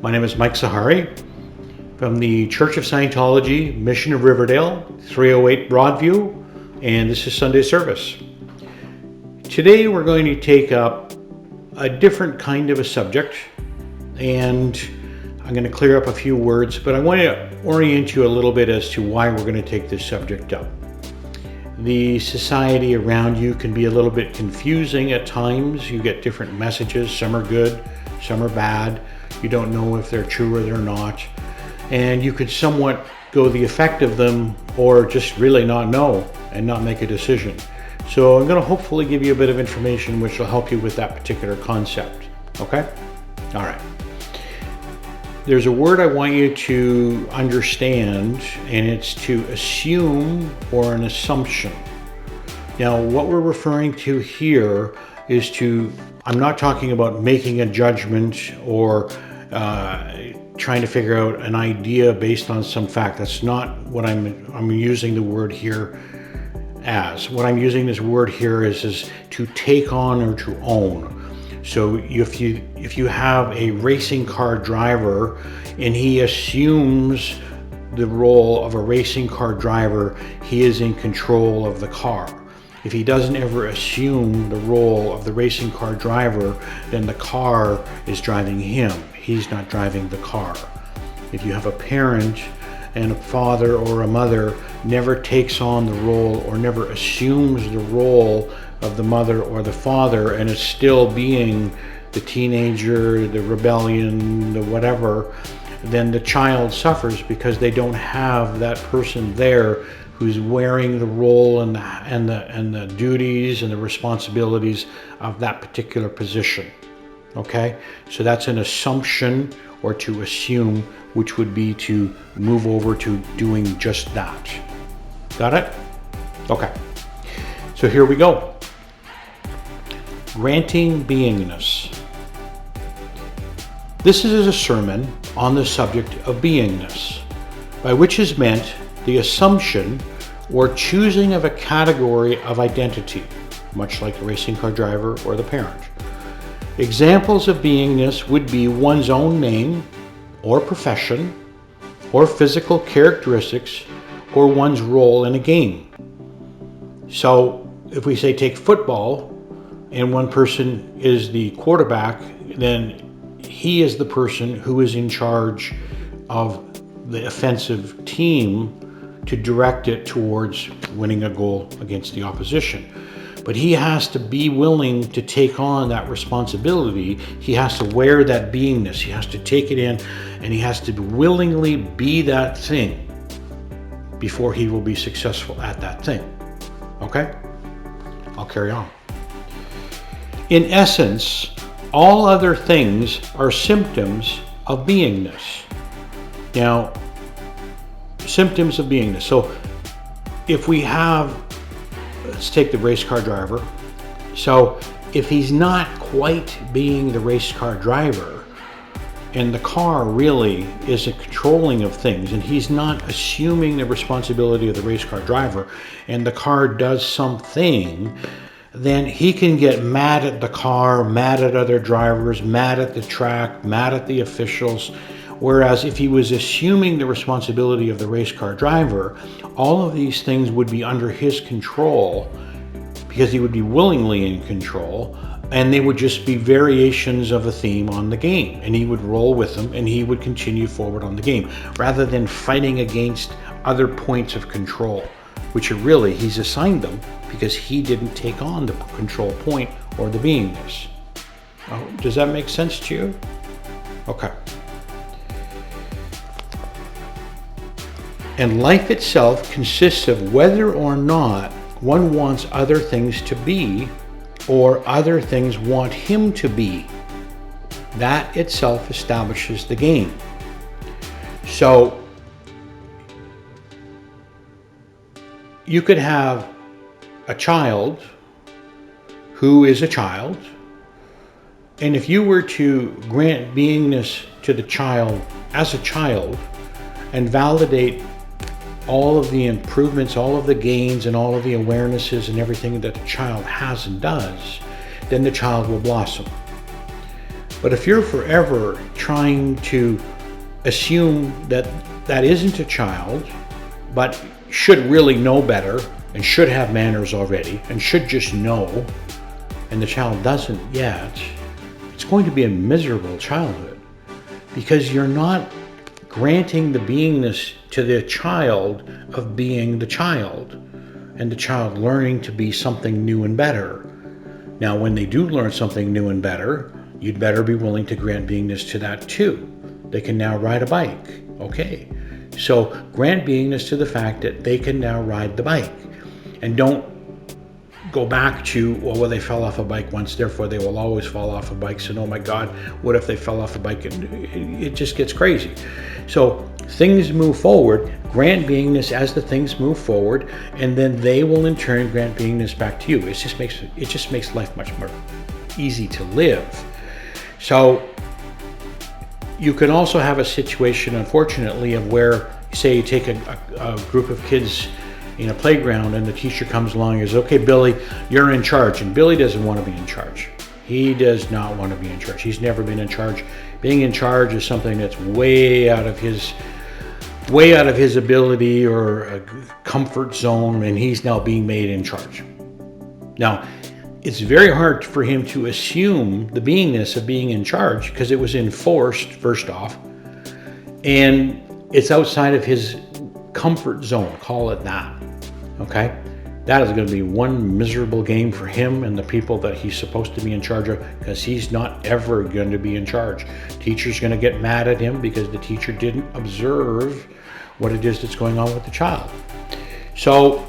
My name is Mike Sahari from the Church of Scientology, Mission of Riverdale, 308 Broadview, and this is Sunday service. Today we're going to take up a different kind of a subject, and I'm going to clear up a few words, but I want to orient you a little bit as to why we're going to take this subject up. The society around you can be a little bit confusing at times. You get different messages. Some are good, some are bad. You don't know if they're true or they're not. And you could somewhat go the effect of them or just really not know and not make a decision. So I'm going to hopefully give you a bit of information which will help you with that particular concept. Okay? All right. There's a word I want you to understand, and it's to assume or an assumption. Now, what we're referring to here is I'm not talking about making a judgment or trying to figure out an idea based on some fact. That's not what I'm using the word here as. What I'm using this word here is to take on or to own. So if you have a racing car driver and he assumes the role of a racing car driver, he is in control of the car. If he doesn't ever assume the role of the racing car driver, then the car is driving him. He's not driving the car. If you have a parent and a father or a mother never takes on the role or never assumes the role of the mother or the father and is still being the teenager, the rebellion, the whatever, then the child suffers because they don't have that person there who's wearing the role and the duties and the responsibilities of that particular position. Okay, so that's an assumption or to assume, which would be to move over to doing just that. Got it? Okay, so here we go. Granting beingness. This is a sermon on the subject of beingness, by which is meant the assumption or choosing of a category of identity, much like the racing car driver or the parent. Examples of beingness would be one's own name or profession or physical characteristics or one's role in a game. So if we say take football and one person is the quarterback, then he is the person who is in charge of the offensive team to direct it towards winning a goal against the opposition. But he has to be willing to take on that responsibility. He has to wear that beingness. He has to take it in, and he has to willingly be that thing before he will be successful at that thing. Okay? I'll carry on. In essence, all other things are symptoms of beingness. Now, symptoms of beingness. So if we have, let's take the race car driver. So if he's not quite being the race car driver and the car really is a controlling of things and he's not assuming the responsibility of the race car driver and the car does something, then he can get mad at the car, mad at other drivers, mad at the track, mad at the officials. Whereas if he was assuming the responsibility of the race car driver, all of these things would be under his control because he would be willingly in control, and they would just be variations of a theme on the game, and he would roll with them and he would continue forward on the game rather than fighting against other points of control, which are really he's assigned them because he didn't take on the control point or the beingness. Oh, does that make sense to you? Okay. And life itself consists of whether or not one wants other things to be or other things want him to be. That itself establishes the game. So you could have a child who is a child, and if you were to grant beingness to the child as a child and validate all of the improvements, all of the gains, and all of the awarenesses and everything that the child has and does, then the child will blossom. But if you're forever trying to assume that that isn't a child, but should really know better and should have manners already and should just know, and the child doesn't yet, it's going to be a miserable childhood, because you're not granting the beingness to the child of being the child, and the child learning to be something new and better. Now, when they do learn something new and better, you'd better be willing to grant beingness to that too. They can now ride a bike. Okay. So grant beingness to the fact that they can now ride the bike. And don't go back to, well, they fell off a bike once, therefore they will always fall off of bikes. And oh my God, what if they fell off a bike? And it just gets crazy. So things move forward, grant beingness as the things move forward, and then they will in turn grant beingness back to you. It just makes life much more easy to live. So you can also have a situation, unfortunately, of where, say, you take a group of kids in a playground and the teacher comes along and says, okay, Billy, you're in charge. And Billy doesn't want to be in charge. He does not want to be in charge. He's never been in charge. Being in charge is something that's way out of his ability or a comfort zone, and he's now being made in charge. Now, it's very hard for him to assume the beingness of being in charge because it was enforced, first off, and it's outside of his comfort zone, call it that. Okay? That is going to be one miserable game for him and the people that he's supposed to be in charge of, because he's not ever going to be in charge. Teacher's going to get mad at him because the teacher didn't observe what it is that's going on with the child. So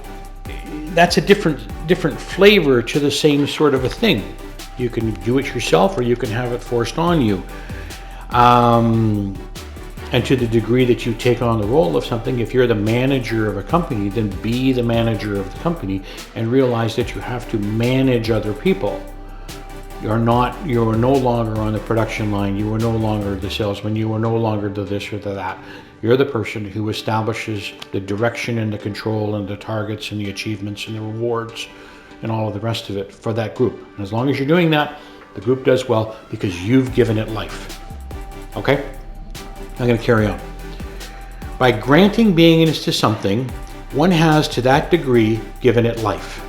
that's a different flavor to the same sort of a thing. You can do it yourself or you can have it forced on you. And to the degree that you take on the role of something, if you're the manager of a company, then be the manager of the company and realize that you have to manage other people. You are no longer on the production line. You are no longer the salesman. You are no longer the this or the that. You're the person who establishes the direction and the control and the targets and the achievements and the rewards and all of the rest of it for that group. And as long as you're doing that, the group does well because you've given it life. Okay? I'm going to carry on. By granting beingness to something, one has to that degree given it life.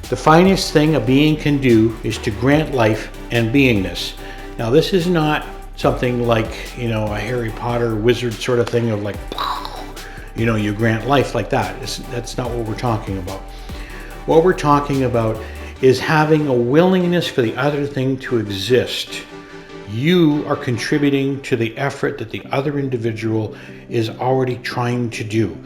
The finest thing a being can do is to grant life and beingness. Now, this is not something like, a Harry Potter wizard sort of thing of like, you grant life like that. That's not what we're talking about. What we're talking about is having a willingness for the other thing to exist. You are contributing to the effort that the other individual is already trying to do.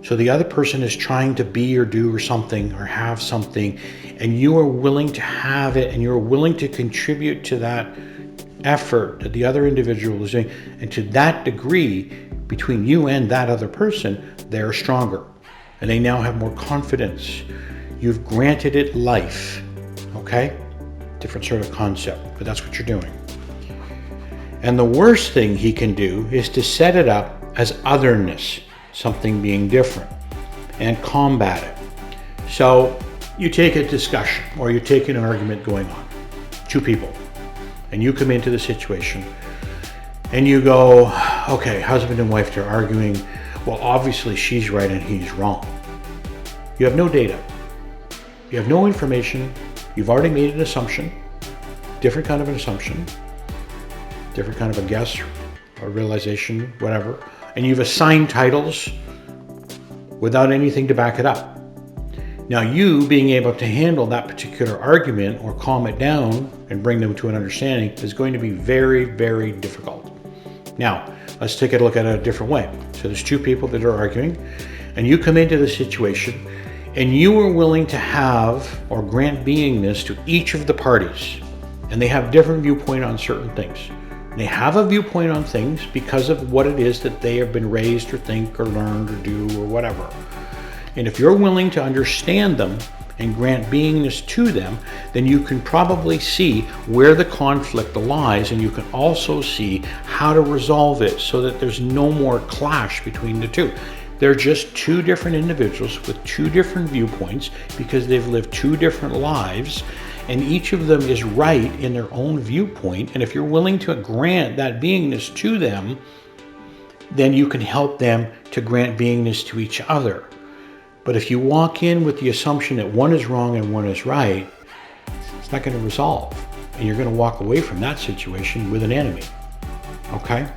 So the other person is trying to be or do or something or have something, and you are willing to have it, and you're willing to contribute to that effort that the other individual is doing. And to that degree, between you and that other person, they're stronger and they now have more confidence. You've granted it life. Okay? Different sort of concept, but that's what you're doing. And the worst thing he can do is to set it up as otherness, something being different, and combat it. So you take a discussion or you take an argument going on, two people, and you come into the situation and you go, okay, husband and wife, they're arguing. Well, obviously she's right and he's wrong. You have no data. You have no information. You've already made an assumption, different kind of an assumption, different kind of a guess or realization, whatever. And you've assigned titles without anything to back it up. Now, you being able to handle that particular argument or calm it down and bring them to an understanding is going to be very, very difficult. Now, let's take a look at it a different way. So there's two people that are arguing, and you come into the situation and you are willing to have or grant beingness to each of the parties, and they have different viewpoint on certain things. They have a viewpoint on things because of what it is that they have been raised or think or learned or do or whatever. And if you're willing to understand them and grant beingness to them, then you can probably see where the conflict lies, and you can also see how to resolve it so that there's no more clash between the two. They're just two different individuals with two different viewpoints because they've lived two different lives, and each of them is right in their own viewpoint. And if you're willing to grant that beingness to them, then you can help them to grant beingness to each other. But if you walk in with the assumption that one is wrong and one is right, it's not going to resolve. And you're going to walk away from that situation with an enemy. Okay?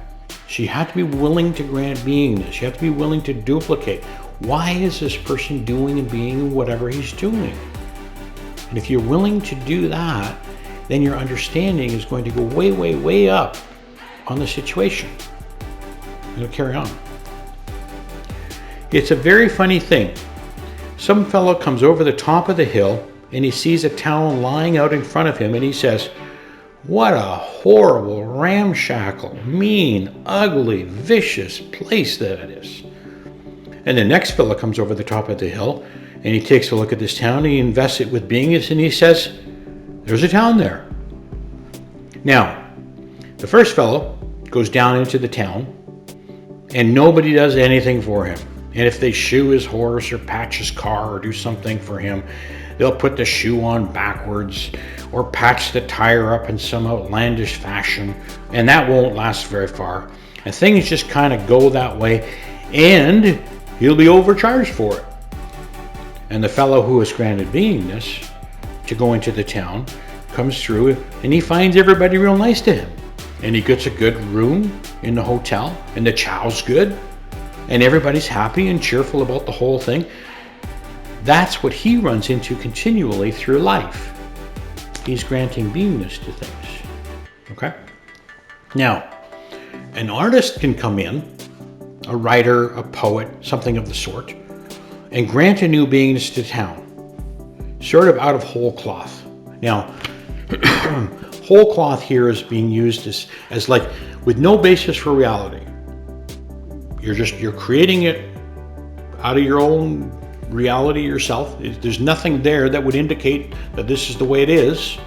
So you have to be willing to grant beingness. You have to be willing to duplicate. Why is this person doing and being whatever he's doing? And if you're willing to do that, then your understanding is going to go way, way, way up on the situation. It'll carry on. It's a very funny thing. Some fellow comes over the top of the hill and he sees a town lying out in front of him and he says, "What a horrible, ramshackle, mean, ugly, vicious place that it is." And the next fellow comes over the top of the hill and he takes a look at this town and he invests it with beingness and he says, "There's a town there." Now, the first fellow goes down into the town and nobody does anything for him. And if they shoe his horse or patch his car or do something for him, they'll put the shoe on backwards or patch the tire up in some outlandish fashion, and that won't last very far. And things just kind of go that way, and he'll be overcharged for it. And the fellow who is granted beingness to go into the town comes through and he finds everybody real nice to him. And he gets a good room in the hotel, and the chow's good, and everybody's happy and cheerful about the whole thing. That's what he runs into continually through life. He's granting beingness to things. Okay? Now, an artist can come in, a writer, a poet, something of the sort, and grant a new beingness to town, sort of out of whole cloth. Now, whole cloth here is being used as like with no basis for reality. You're creating it out of your own reality yourself. There's nothing there that would indicate that this is the way it is,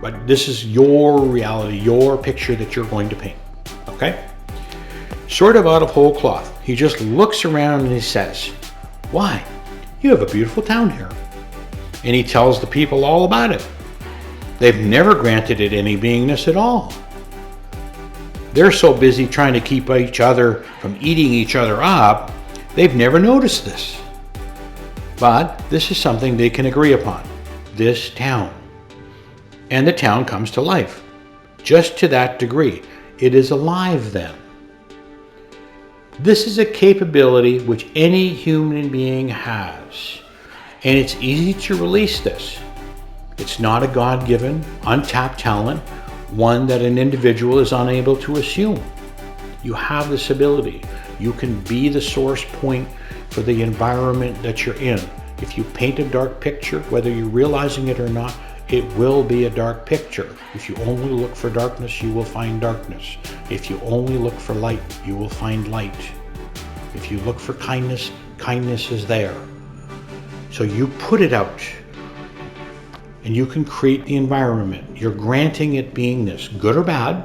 but this is your reality, your picture that you're going to paint. Okay? Sort of out of whole cloth. He just looks around and he says, "Why? You have a beautiful town here." And he tells the people all about it. They've never granted it any beingness at all. They're so busy trying to keep each other from eating each other up, they've never noticed this. But this is something they can agree upon. This town. And the town comes to life. Just to that degree. It is alive then. This is a capability which any human being has. And it's easy to release this. It's not a God-given, untapped talent, one that an individual is unable to assume. You have this ability. You can be the source point for the environment that you're in. If you paint a dark picture, whether you're realizing it or not, it will be a dark picture. If you only look for darkness, you will find darkness. If you only look for light, you will find light. If you look for kindness, kindness is there. So you put it out. And you can create the environment. You're granting it beingness, good or bad.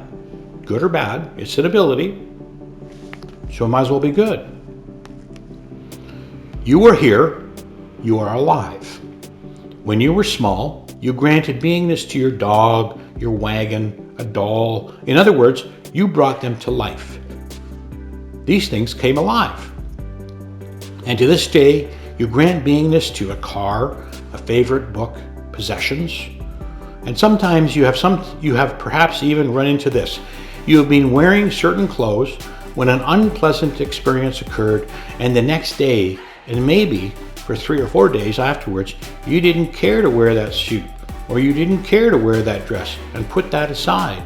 Good or bad, it's an ability. So it might as well be good. You are here, you are alive. When you were small, you granted beingness to your dog, your wagon, a doll. In other words, you brought them to life. These things came alive. And to this day, you grant beingness to a car, a favorite book, possessions. And sometimes you have perhaps even run into this. You have been wearing certain clothes when an unpleasant experience occurred, and the next day, and maybe for 3 or 4 days afterwards, you didn't care to wear that suit, or you didn't care to wear that dress, and put that aside.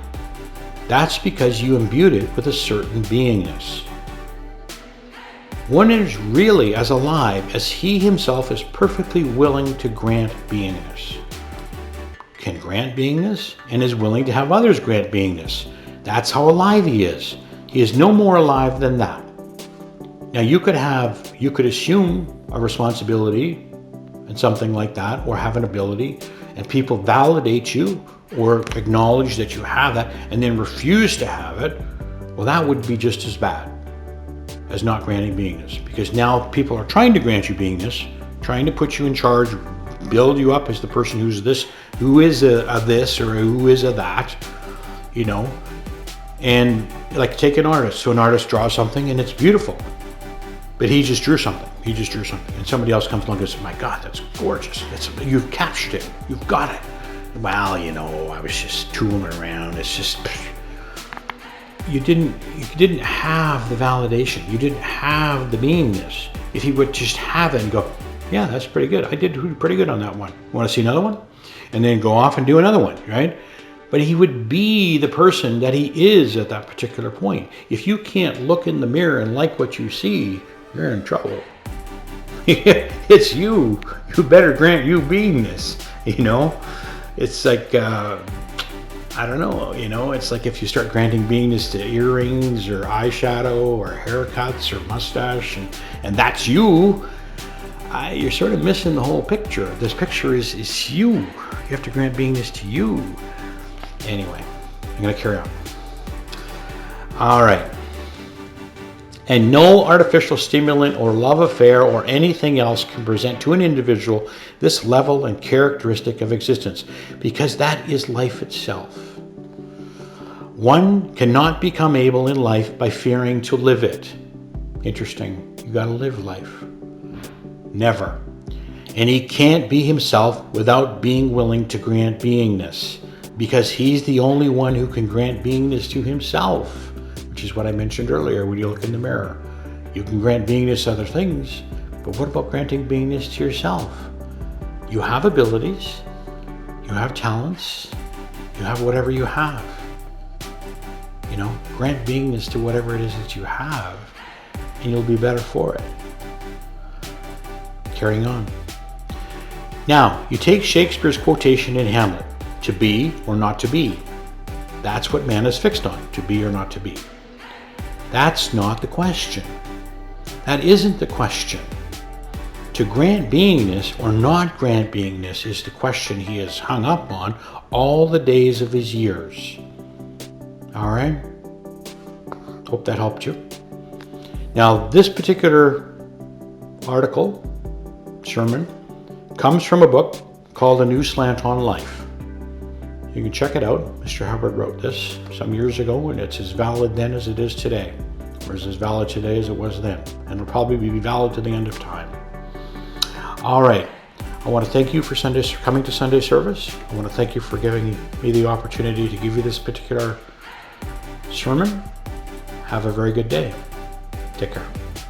That's because you imbued it with a certain beingness. One is really as alive as he himself is perfectly willing to grant beingness. Can grant beingness and is willing to have others grant beingness. That's how alive he is. He is no more alive than that. Now you could assume a responsibility and something like that, or have an ability, and people validate you or acknowledge that you have that and then refuse to have it. Well, that would be just as bad as not granting beingness, because now people are trying to grant you beingness, trying to put you in charge, build you up as the person who is a this or who is a that, you know. And like take an artist. So an artist draws something and it's beautiful, but he just drew something. And somebody else comes along and says, my God, that's gorgeous. You've captured it. You've got it. Well, you know, I was just tooling around. It's just, you didn't have the validation. You didn't have the beingness. If he would just have it and go, yeah, that's pretty good. I did pretty good on that one. Want to see another one? And then go off and do another one, right? But he would be the person that he is at that particular point. If you can't look in the mirror and like what you see, you're in trouble. It's you. You better grant you beingness, you know? It's like, I don't know, you know, it's like if you start granting beingness to earrings or eyeshadow or haircuts or mustache and that's you, you're sort of missing the whole picture. This picture is you. You have to grant beingness to you. Anyway, I'm going to carry on. All right. And no artificial stimulant or love affair or anything else can present to an individual this level and characteristic of existence, because that is life itself. One cannot become able in life by fearing to live it. Interesting. You got to live life. Never. And he can't be himself without being willing to grant beingness, because he's the only one who can grant beingness to himself, which is what I mentioned earlier when you look in the mirror. You can grant beingness to other things, but what about granting beingness to yourself? You have abilities, you have talents, you have whatever you have. You know, grant beingness to whatever it is that you have, and you'll be better for it. Carrying on. Now, you take Shakespeare's quotation in Hamlet, to be or not to be. That's what man is fixed on, to be or not to be. That's not the question. That isn't the question. To grant beingness or not grant beingness is the question he is hung up on all the days of his years. All right? Hope that helped you. Now, this particular article, sermon, comes from a book called A New Slant on Life. You can check it out. Mr. Hubbard wrote this some years ago, and it's as valid then as it is today, or as valid today as it was then, and it'll probably be valid to the end of time. All right. I want to thank you for coming to Sunday service. I want to thank you for giving me the opportunity to give you this particular sermon. Have a very good day. Take care.